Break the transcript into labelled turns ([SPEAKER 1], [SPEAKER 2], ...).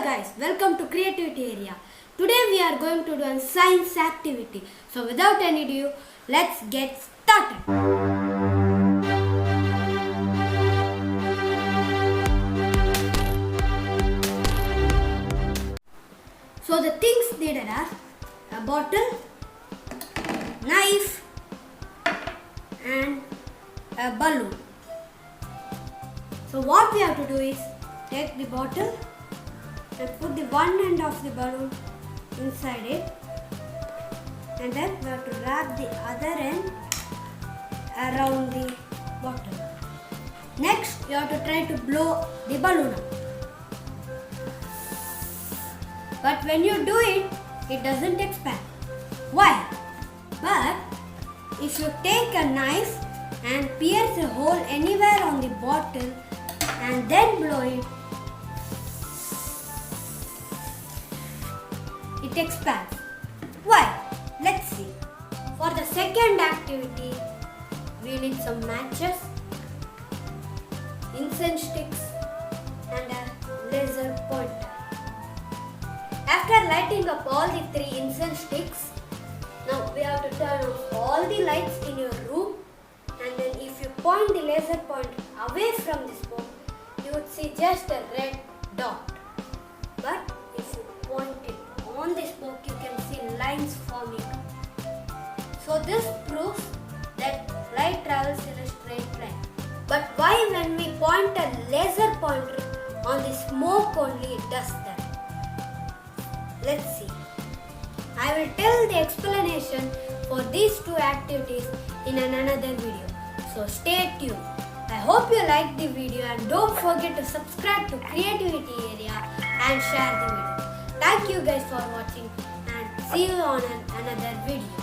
[SPEAKER 1] Hello guys, welcome to Creativity Area. Today we are going to do a science activity. So without any ado, let's get started. So the things needed are a bottle, knife and a balloon. So what we have to do is take the bottle and put the one end of the balloon inside it, and then we have to wrap the other end around the bottle. Next, you have to try to blow the balloon up. But when you do it, it doesn't expand. Why? But if you take a knife and pierce a hole anywhere on the bottle and then blow it, it expands. Why? Let's see. For the second activity, we need some matches, incense sticks and a laser pointer. After lighting up all the three incense sticks, now we have to turn off all the lights in your room, and then if you point the laser pointer away from the smoke, you would see just a red dot. But if you point it on the smoke, you can see lines forming. So this proves that light travels in a straight line. But why when we point a laser pointer on the smoke only it does that? Let's see. I will tell the explanation for these two activities in another video. So stay tuned. I hope you liked the video and don't forget to subscribe to Creativity Area and share the video. Thank you guys for watching and see you on another video.